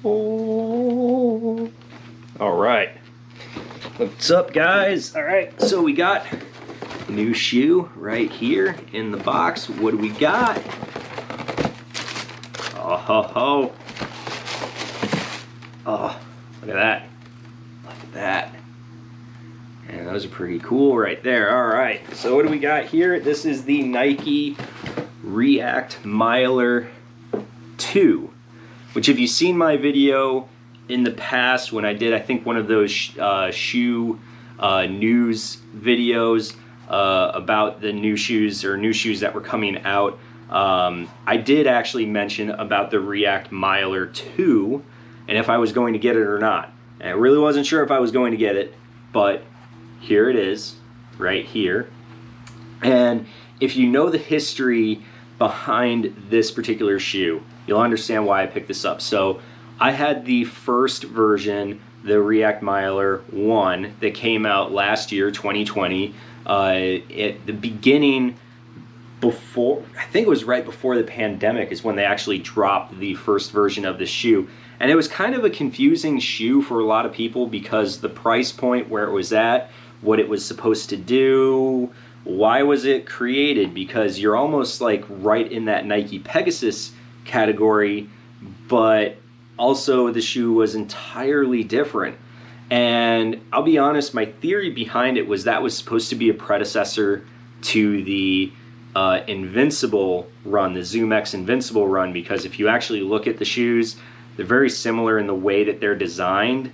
Oh. All right. What's up, guys? All right, so we got a new shoe right here in the box. What do we got? Oh, ho, ho. Oh, look at that. Look at that. And those are pretty cool right there. All right, so what do we got here? This is the Nike React Miler 2, which if you've seen my video in the past when I did, I think, one of those shoe news videos about the new shoes that were coming out, I did actually mention about the React Miler 2 and if I was going to get it or not. And I really wasn't sure if I was going to get it, but here it is, right here. And if you know the history behind this particular shoe, you'll understand why I picked this up. So I had the first version, the React Miler 1, that came out last year, 2020. At the beginning, before, I think it was right before the pandemic, is when they actually dropped the first version of the shoe. And it was kind of a confusing shoe for a lot of people because the price point where it was at, what it was supposed to do, why was it created, because you're almost like right in that Nike Pegasus category, but also the shoe was entirely different. And I'll be honest, my theory behind it was that was supposed to be a predecessor to the Invincible run, the Zoom X Invincible run, because if you actually look at the shoes, they're very similar in the way that they're designed.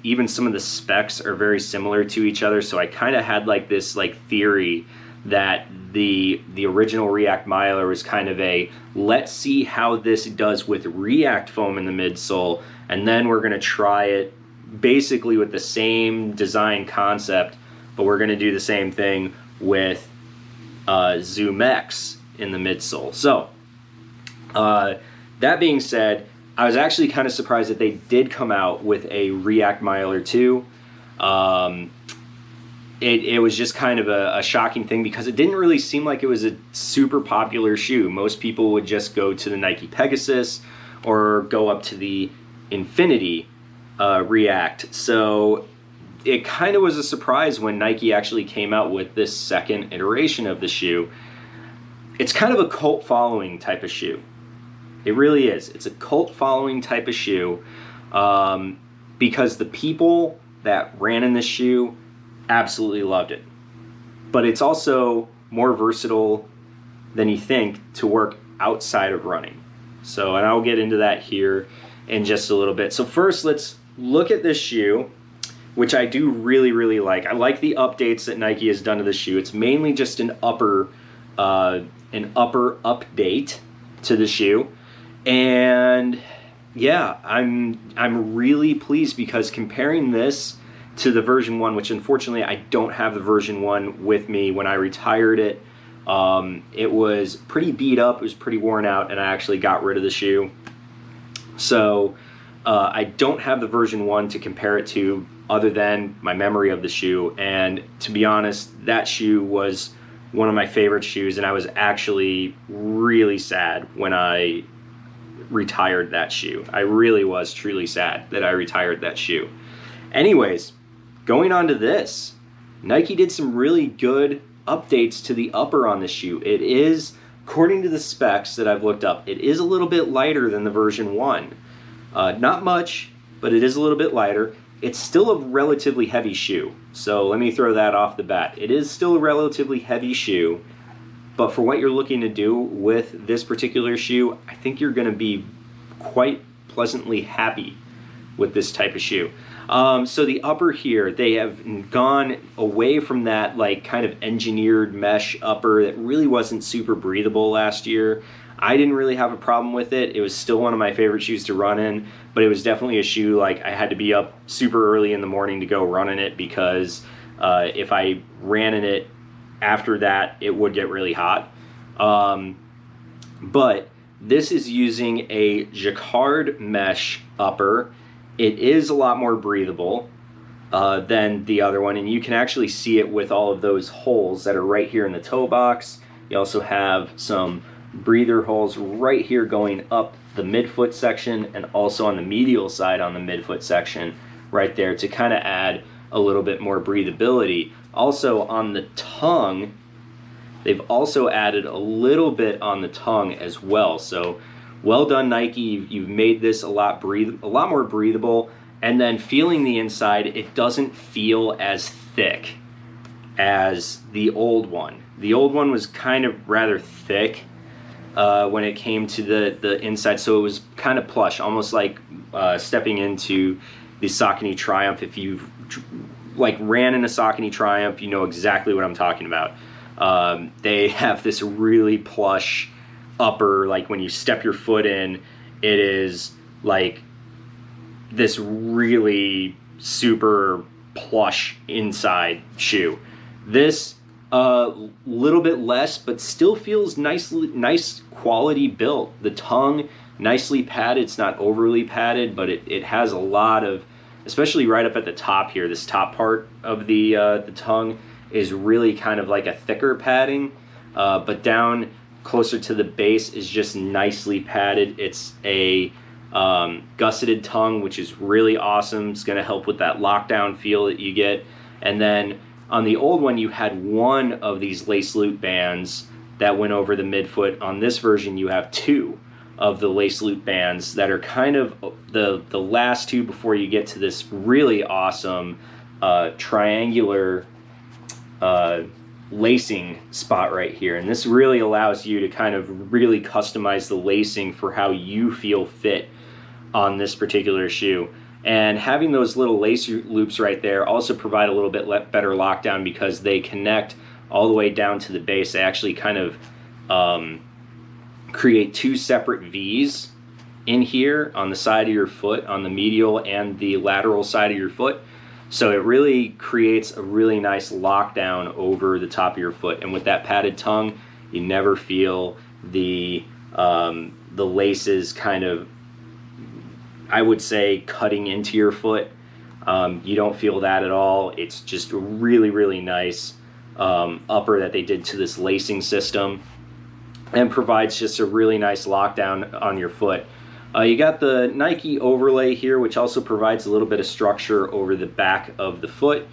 Even some of the specs are very similar to each other, so I kind of had like this theory that the original React Miler was kind of a, let's see how this does with React foam in the midsole, and then we're going to try it basically with the same design concept, but we're going to do the same thing with Zoom X in the midsole. So that being said, I was actually kind of surprised that they did come out with a React Miler 2. It was just kind of a shocking thing because it didn't really seem like it was a super popular shoe. Most people would just go to the Nike Pegasus or go up to the Infinity React. So it kind of was a surprise when Nike actually came out with this second iteration of the shoe. It's kind of a cult following type of shoe. It really is. It's a cult following type of shoe because the people that ran in this shoe absolutely loved it. But it's also more versatile than you think to work outside of running. So, and I'll get into that here in just a little bit. So first, let's look at this shoe, which I do really, really like. I like the updates that Nike has done to the shoe. It's mainly just an upper update to the shoe. And yeah, I'm really pleased because comparing this to the version 1, which unfortunately I don't have the version 1 with me when I retired it. It was pretty beat up, it was pretty worn out, and I actually got rid of the shoe. So I don't have the version 1 to compare it to other than my memory of the shoe. And to be honest, that shoe was one of my favorite shoes, and I was actually really sad when I retired that shoe. I really was truly sad that I retired that shoe. Anyways, going on to this, Nike did some really good updates to the upper on the shoe. It is, according to the specs that I've looked up, it is a little bit lighter than the version 1. Not much, but it is a little bit lighter. It's still a relatively heavy shoe, so let me throw that off the bat. It is still a relatively heavy shoe, but for what you're looking to do with this particular shoe, I think you're going to be quite pleasantly happy with this type of shoe. So the upper here, they have gone away from that kind of engineered mesh upper that really wasn't super breathable last year. I didn't really have a problem with it. It was still one of my favorite shoes to run in, but it was definitely a shoe I had to be up super early in the morning to go run in it because if I ran in it after that, it would get really hot. But this is using a jacquard mesh upper. It is a lot more breathable than the other one, and you can actually see it with all of those holes that are right here in the toe box. You also have some breather holes right here going up the midfoot section, and also on the medial side on the midfoot section right there to kind of add a little bit more breathability. Also on the tongue, they've also added a little bit on the tongue as well. So well done, Nike. You've made this a lot more breathable. And then feeling the inside, it doesn't feel as thick as the old one. The old one was kind of rather thick when it came to the inside, so it was kind of plush, almost like stepping into the Saucony Triumph. If you've like ran in a Saucony Triumph, you know exactly what I'm talking about. They have this really plush upper, like when you step your foot in, it is like this really super plush inside shoe. This little bit less, but still feels nice quality built. The tongue nicely padded. It's not overly padded, but it has a lot of, especially right up at the top here, this top part of the tongue is really kind of like a thicker padding, but down closer to the base is just nicely padded. It's a gusseted tongue, which is really awesome. It's going to help with that lockdown feel that you get. And then on the old one, you had one of these lace loop bands that went over the midfoot. On this version, you have two of the lace loop bands that are kind of the last two before you get to this really awesome triangular lacing spot right here. And this really allows you to kind of really customize the lacing for how you feel fit on this particular shoe. And having those little lace loops right there also provide a little bit better lockdown because they connect all the way down to the base. They actually kind of create two separate V's in here on the side of your foot, on the medial and the lateral side of your foot. So it really creates a really nice lockdown over the top of your foot. And with that padded tongue, you never feel the laces kind of, I would say, cutting into your foot. You don't feel that at all. It's just a really, really nice upper that they did to this lacing system and provides just a really nice lockdown on your foot. You got the Nike overlay here, which also provides a little bit of structure over the back of the foot.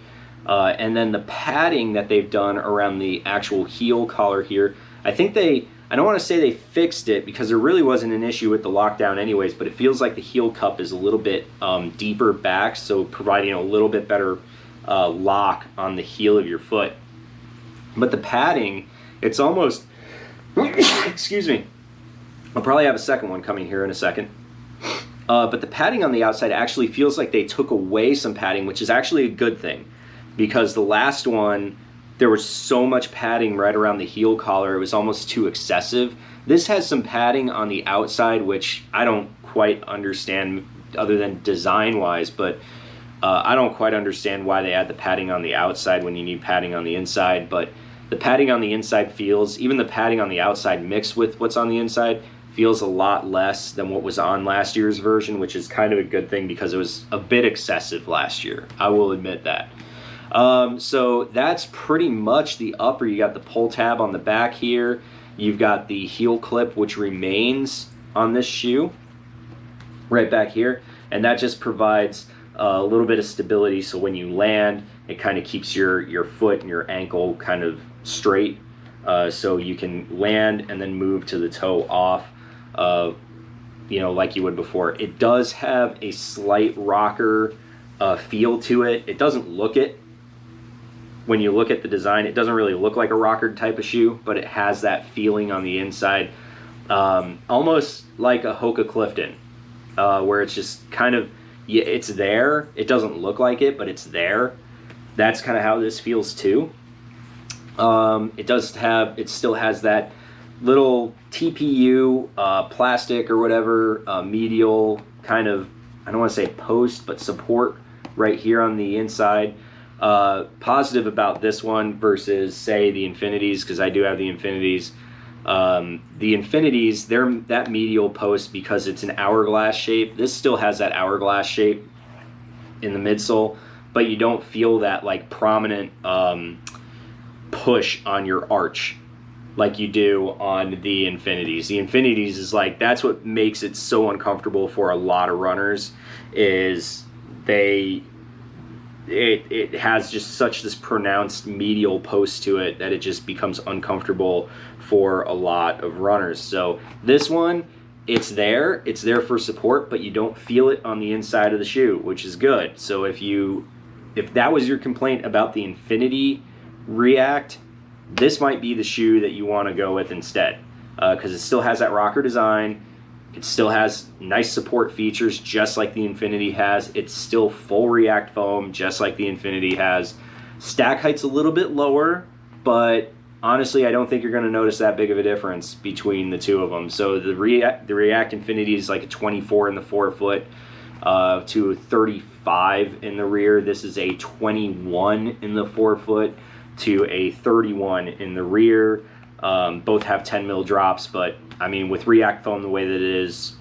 And then the padding that they've done around the actual heel collar here, I don't want to say they fixed it because there really wasn't an issue with the lockdown anyways, but it feels like the heel cup is a little bit deeper back, so providing a little bit better lock on the heel of your foot. But the padding, it's almost, excuse me, I'll probably have a second one coming here in a second. But the padding on the outside actually feels like they took away some padding, which is actually a good thing, because the last one, there was so much padding right around the heel collar, it was almost too excessive. This has some padding on the outside, which I don't quite understand other than design-wise, but I don't quite understand why they add the padding on the outside when you need padding on the inside. But the padding on the inside feels, even the padding on the outside mixed with what's on the inside, feels a lot less than what was on last year's version, which is kind of a good thing because it was a bit excessive last year. I will admit that. So that's pretty much the upper. You got the pull tab on the back here. You've got the heel clip, which remains on this shoe right back here. And that just provides a little bit of stability. So when you land, it kind of keeps your foot and your ankle kind of straight. So you can land and then move to the toe off, you know, like you would before. It does have a slight rocker feel to it. It doesn't look it. When you look at the design, it doesn't really look like a rocker type of shoe, but it has that feeling on the inside, almost like a Hoka Clifton, where it's just kind of, yeah, it's there. It doesn't look like it, but it's there. That's kind of how this feels too. It still has that little TPU plastic or whatever medial kind of, I don't want to say post, but support right here on the inside. Positive about this one versus, say, the Infinities, because I do have the Infinities. The Infinities, they're that medial post because it's an hourglass shape. This still has that hourglass shape in the midsole, but you don't feel that like prominent push on your arch like you do on the Infinities. The Infinities is like, that's what makes it so uncomfortable for a lot of runners, is it has just such this pronounced medial post to it that it just becomes uncomfortable for a lot of runners. So this one, it's there for support, but you don't feel it on the inside of the shoe, which is good. So if that was your complaint about the Infinity React, this might be the shoe that you want to go with instead, because it still has that rocker design. It still has nice support features just like the Infinity has. It's still full React foam just like the Infinity has. Stack height's a little bit lower, but honestly I don't think you're going to notice that big of a difference between the two of them. So the React Infinity is like a 24 in the forefoot to 35 in the rear. This is a 21 in the forefoot to a 31 in the rear. Both have 10 mil drops, but I mean, with React foam the way that it is,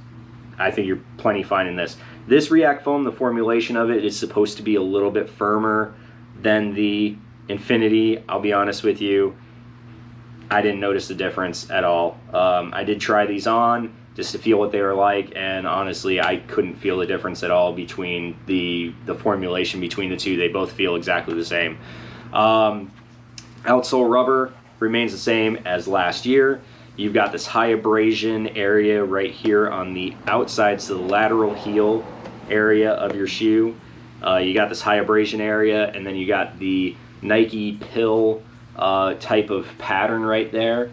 I think you're plenty fine in this. This React foam, the formulation of it is supposed to be a little bit firmer than the Infinity. I'll be honest with you, I didn't notice the difference at all. I did try these on just to feel what they were like, and honestly I couldn't feel the difference at all between the formulation between the two. They both feel exactly the same. Outsole rubber remains the same as last year. You've got this high abrasion area right here on the outside, so the lateral heel area of your shoe. You got this high abrasion area, and then you got the Nike pill type of pattern right there,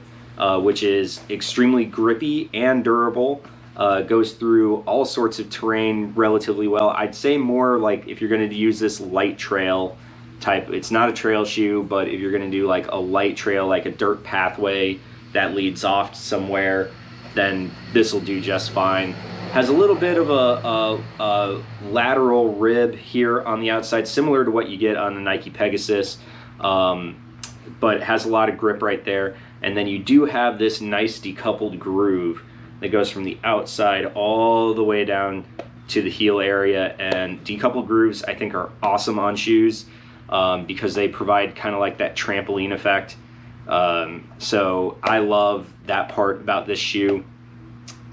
which is extremely grippy and durable. Goes through all sorts of terrain relatively well. I'd say more like if you're going to use this light trail type, it's not a trail shoe, but if you're going to do like a light trail, like a dirt pathway that leads off somewhere, then this will do just fine. Has a little bit of a lateral rib here on the outside, similar to what you get on the Nike Pegasus, but it has a lot of grip right there. And then you do have this nice decoupled groove that goes from the outside all the way down to the heel area. And decoupled grooves I think are awesome on shoes, because they provide kind of like that trampoline effect. So I love that part about this shoe.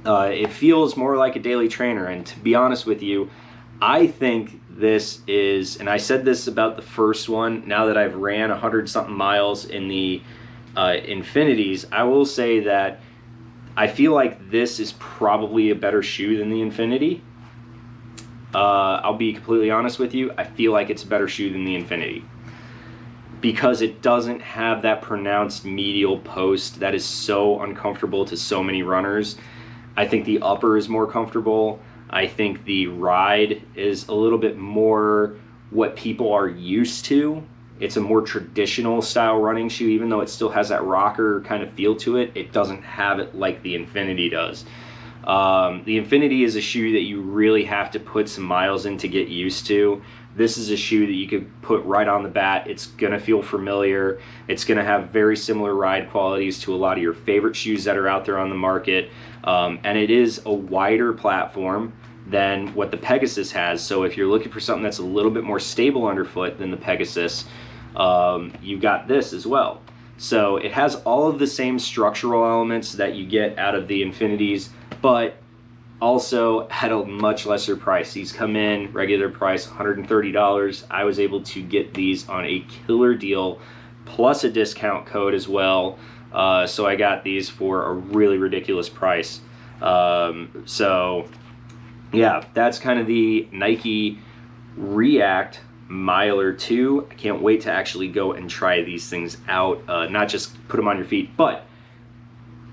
It feels more like a daily trainer, and to be honest with you, I think this is, and I said this about the first one, now that I've ran 100-something miles in the Infinities, I will say that I feel like this is probably a better shoe than the Infinity. I'll be completely honest with you, I feel like it's a better shoe than the Infinity, because it doesn't have that pronounced medial post that is so uncomfortable to so many runners. I think the upper is more comfortable. I think the ride is a little bit more what people are used to. It's a more traditional style running shoe, even though it still has that rocker kind of feel to it. It doesn't have it like the Infinity does. The Infinity is a shoe that you really have to put some miles in to get used to. This is a shoe that you could put right on the bat. It's gonna feel familiar. It's gonna have very similar ride qualities to a lot of your favorite shoes that are out there on the market. And it is a wider platform than what the Pegasus has. So if you're looking for something that's a little bit more stable underfoot than the Pegasus, you've got this as well. So it has all of the same structural elements that you get out of the Infinities, but also at a much lesser price. These come in regular price $130. I was able to get these on a killer deal plus a discount code as well. So I got these for a really ridiculous price. So yeah, that's kind of the Nike React Miler 2. I can't wait to actually go and try these things out, not just put them on your feet. But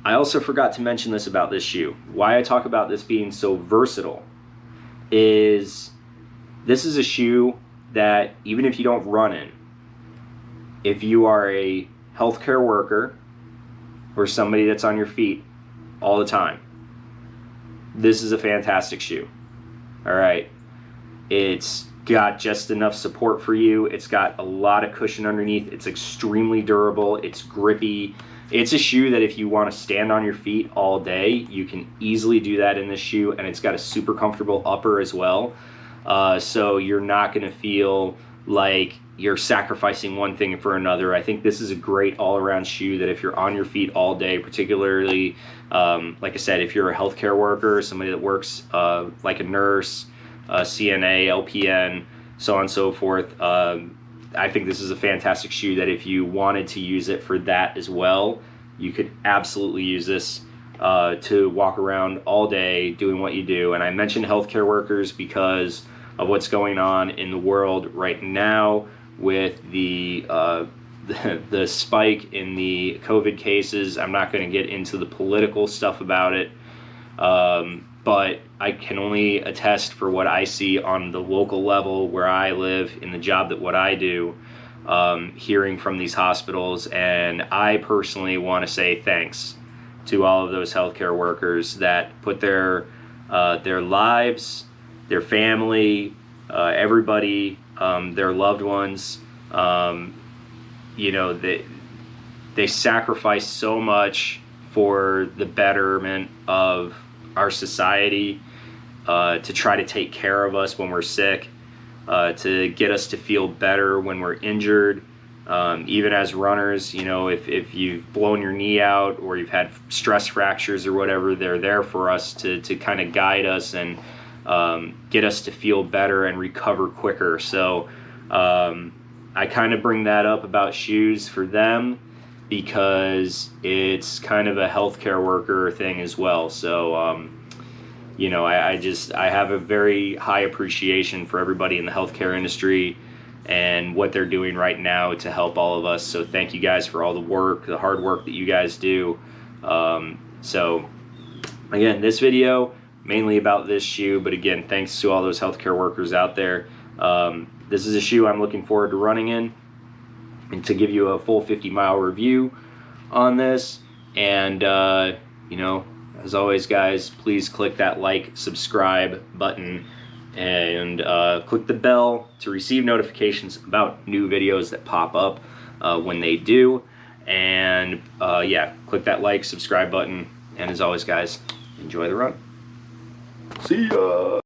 I also forgot to mention this about this shoe. Why I talk about this being so versatile is this is a shoe that even if you don't run in, if you are a healthcare worker or somebody that's on your feet all the time, this is a fantastic shoe. All right, it's got just enough support for you. It's got a lot of cushion underneath. It's extremely durable. It's grippy. It's a shoe that if you want to stand on your feet all day, you can easily do that in this shoe, and it's got a super comfortable upper as well. So you're not going to feel like you're sacrificing one thing for another. I think this is a great all-around shoe that if you're on your feet all day, particularly, like I said, if you're a healthcare worker, somebody that works like a nurse, CNA, LPN, so on and so forth, I think this is a fantastic shoe that if you wanted to use it for that as well, you could absolutely use this to walk around all day doing what you do. And I mentioned healthcare workers because of what's going on in the world right now with the spike in the COVID cases. I'm not going to get into the political stuff about it, but I can only attest for what I see on the local level where I live, in the job that what I do, hearing from these hospitals. And I personally want to say thanks to all of those healthcare workers that put their lives, their family, everybody, their loved ones, you know, they sacrifice so much for the betterment of our society, to try to take care of us when we're sick, to get us to feel better when we're injured. Even as runners, you know, if you've blown your knee out or you've had stress fractures or whatever, they're there for us to kind of guide us and get us to feel better and recover quicker. So I kind of bring that up about shoes for them because it's kind of a healthcare worker thing as well. So you know, I have a very high appreciation for everybody in the healthcare industry and what they're doing right now to help all of us. So thank you guys for all the work, the hard work that you guys do. So again, this video mainly about this shoe, but again, thanks to all those healthcare workers out there. This is a shoe I'm looking forward to running in, and to give you a full 50-mile review on this. And you know, as always, guys, please click that like, subscribe button, and click the bell to receive notifications about new videos that pop up when they do. And yeah, click that like, subscribe button, and as always, guys, enjoy the run. See ya!